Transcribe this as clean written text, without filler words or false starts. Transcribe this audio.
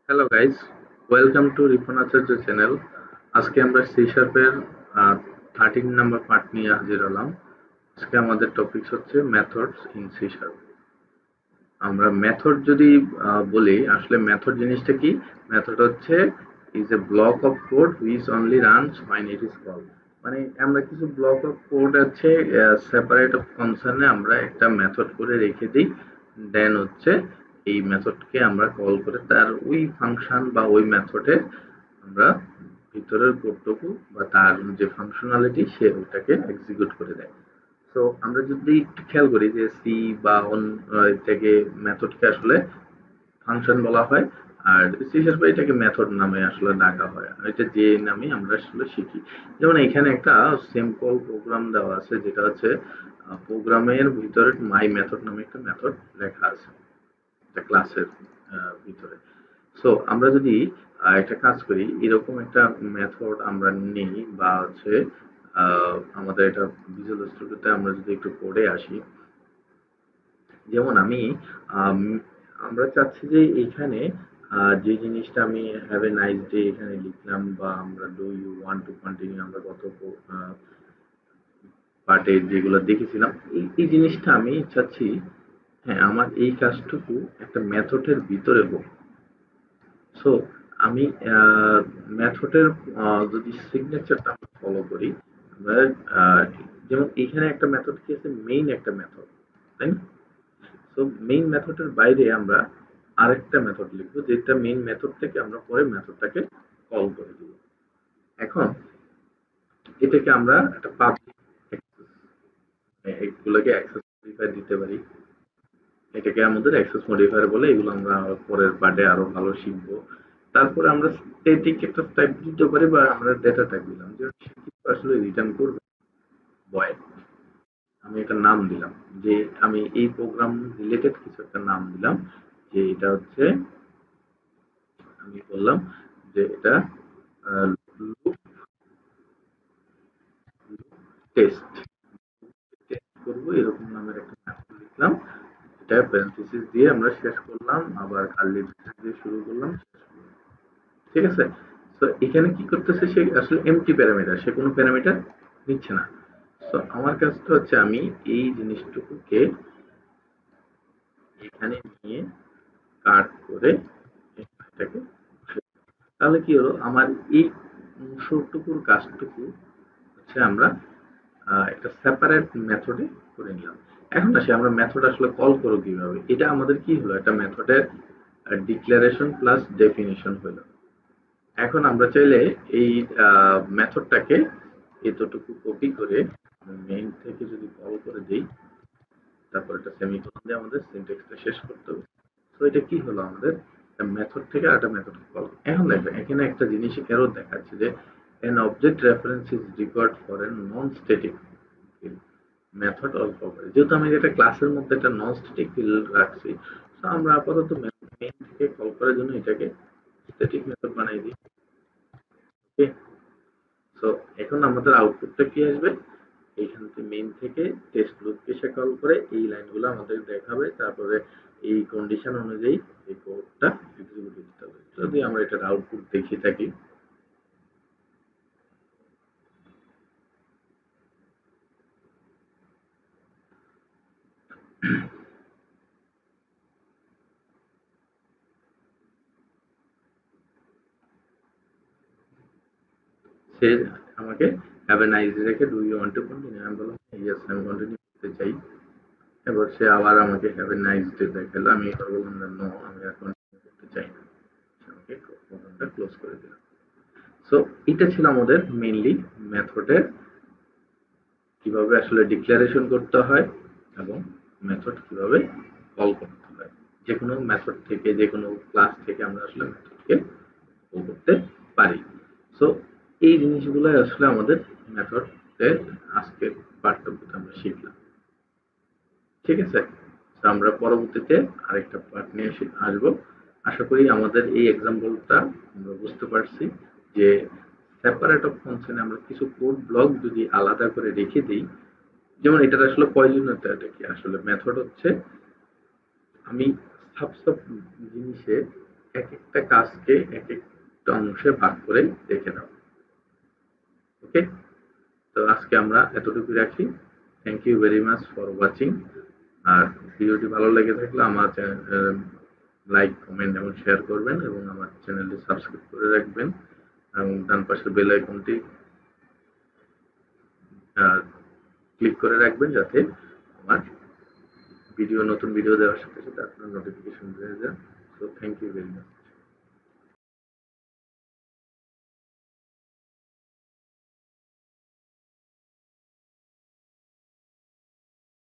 Hello guys, welcome to Ripon Acharya channel. আজকে আমরা C শার্পের 13 number part নিয়ে হাজির হলাম। আজকে আমাদের টপিক হচ্ছে মেথডস ইন সি শার্প। আমরা মেথড যদি বলি, আসলে মেথড জিনিসটা কি? মেথড হচ্ছে is a block of code which only runs when it is called. মানে আমরা কিছু ব্লক অফ কোড আছে সেপারেট অফ কনসার্নে আমরা একটা মেথড করে রেখে দিই, দেন হচ্ছে এই মেথডকে আমরা কল করে তার ওই ফাংশন বা ওই মেথডে আমরা ভিতরের কোডটুকু বা তার যে ফাংশনালিটি সে ওটাকে এক্সিকিউট করে দেয়। তো আমরা যদি একটু খেয়াল করি যে সি বা থেকে মেথডকে আসলে ফাংশন বলা হয়, আর সি শার্পে এটাকে মেথড নামে আসলে ডাকা হয়, আর এটা যে নামে আমরা আসলে শিখি। যেমন এখানে একটা সিম্পল প্রোগ্রাম দেওয়া আছে, যেটা হচ্ছে প্রোগ্রামের ভিতরে মাই মেথড নামে একটা মেথড লেখা আছে একটা ক্লাসের ভিতরে। সো আমরা যদি একটা কাজ করি, এরকম একটা মেথড আমরা নেই বা হচ্ছে আমাদের এটা ভিজুয়াল স্টুডিওতে আমরা যদি একটু পড়ে আসি। যেমন আমি আম, আমরা চাচ্ছি যে এখানে যে জিনিসটা আমি হ্যাভ এ নাইস ডে এখানে লিখলাম, বা আমরা do you want to continue আমরা গত পার্টে যেগুলো দেখেছিলাম, এই জিনিসটা আমি চাচ্ছি, হ্যাঁ, আমার এই কাজটুকু একটা মেথডের ভিতরে হোক। সো আমি মেথডের যদি সিগনেচারটা আমরা ফলো করি, আমরা আহ, যেমন এখানে একটা মেথড কি আছে, মেইন একটা মেথড, তাই না? সো মেইন মেথডের বাইরে আমরা আরেকটা মেথড লিখবো, যেটা মেইন মেথড থেকে আমরা পরে মেথডটাকে কল করে দিব। এখন এটাকে আমরা একটা পাবলিক এগুলোকে অ্যাক্সেস মডিফায়ার দিতে পারি। এটাকে আমাদের অ্যাক্সেস মডিফায়ার বলে, এগুলো আমরা পরের পার্টে আরো ভালো শিখবো। তারপরে আমরা স্ট্যাটিক একটা টাইপ দিতে পারি, বা আমরা ডেটা টাইপ দিলাম যে সে কিছু আসলে রিটার্ন করবে বয়। আমি একটা নাম দিলাম, যে আমি এই প্রোগ্রাম রিলেটেড কিছু একটা নাম দিলাম, যে এটা হচ্ছে, আমি বললাম যে এটা লুপ টেস্ট টেস্ট করবো, এরকম নামের একটা মেথড লিখলাম। এটা প্যারেনথেসিস দিয়ে আমরা শেষ করলাম, আবার কার্লি ব্রেসেস দিয়ে শুরু করলাম, শেষ করলাম। ঠিক আছে? তো এখানে কি করতেছে, সে আসলে এমটি প্যারামিটার, সে কোনো প্যারামিটার নিচ্ছে না। তো আমার কাজটা হচ্ছে আমি এই জিনিসটুকুকে এখানে নিয়ে কাট করে এটাকে, তাহলে কি হলো, আমার এই অংশটুকুর কাজটুকু হচ্ছে আমরা একটা সেপারেট মেথডে করে নিলাম। এখন আসি আমরা মেথড আসলে কল করব কিভাবে। এটা আমাদের কি হলো, একটা মেথডের ডিক্লারেশন প্লাস ডেফিনিশন হলো। এখন আমরা চাইলে এই মেথডটাকে এতটুকু কপি করে মেইন থেকে যদি কল করে দিই, তারপর একটা সেমিকোলন দিয়ে আমাদের সিনট্যাক্সটা শেষ করতে হবে। তো এটা কি হলো, আমাদের মেথড থেকে আরেকটা মেথড কল। এখন দেখবে এখানে একটা জিনিস এরর দেখাচ্ছে যে an object reference is required for a non-static field method or property। যেহেতু আমি এটা ক্লাসের মধ্যে একটা নন স্ট্যাটিক ফিল্ড রাখছি, তো আমরা আপাতত মেইন থেকে কল করার জন্য এটাকে স্ট্যাটিক মেথড বানাই দিই। ওকে, সো এখন আমাদের আউটপুটটা কি আসবে, এইখান থেকে মেইন থেকে টেস্ট লুপকে সে কল করে এই লাইনগুলো আমাদের দেখাবে, তারপরে এই কন্ডিশন অনুযায়ী এই কোডটা এক্সিকিউট করতে হবে। যদি আমরা এটার আউটপুট দেখে থাকি, সে আমাকে হ্যাভ এ নাইস ডে রেখে do you want to continue, আমি বললাম ইয়েস আমি কন্টিনিউ করতে চাই। এবার সে আবার আমাকে হ্যাভ এ নাইস ডে দেখালো, আমি এবার বললাম নো আমি আর কন্টিনিউ করতে চাই না, সে আমাকে প্রোগ্রামটা ক্লোজ করে দিলাম। সো এটা ছিল আমাদের মেইনলি মেথডের কিভাবে আসলে ডিক্লারেশন করতে হয়, এবং মেথড কিভাবে কল করতে হয়। যে কোনো মেথড থেকে, যে কোনো ক্লাস থেকে আমরা আসলে মেথডকে কল করতে পারি। সো এই জিনিসগুলো আসলে আমাদের মেথডের আজকের পাঠ্যক্রমে আমরা শিখলাম। ঠিক আছে? তো আমরা পরবর্তীতে আরেকটা পার্ট নিয়ে আসবো। আশা করি আমাদের এই এক্সাম্পলটা আমরা বুঝতে পারছি যে সেপারেট অফ ফাংশনে আমরা কিছু কোড ব্লক যদি আলাদা করে রেখে দিই, যেমন এটার আসলে প্রয়োজনীয়তাটা কি, আসলে মেথড হচ্ছে আমি সব সব জিনিসে এক একটা কাজকে এক একটা অংশে ভাগ করে দেখে নাও। ওকে, তো আজকে আমরা এতটুকু রাখি। Thank you very much for watching. আর ভিডিওটি ভালো লেগে থাকলে আমার লাইক, কমেন্ট এবং শেয়ার করবেন এবং আমার চ্যানেলটি সাবস্ক্রাইব করে রাখবেন এবং ডান পাশের বেল আইকনটি ক্লিক করে রাখবেন যাতে আমার নতুন ভিডিও দেওয়ার সাথে সাথে আপনার নোটিফিকেশন হয়ে যায়। So thank you very much.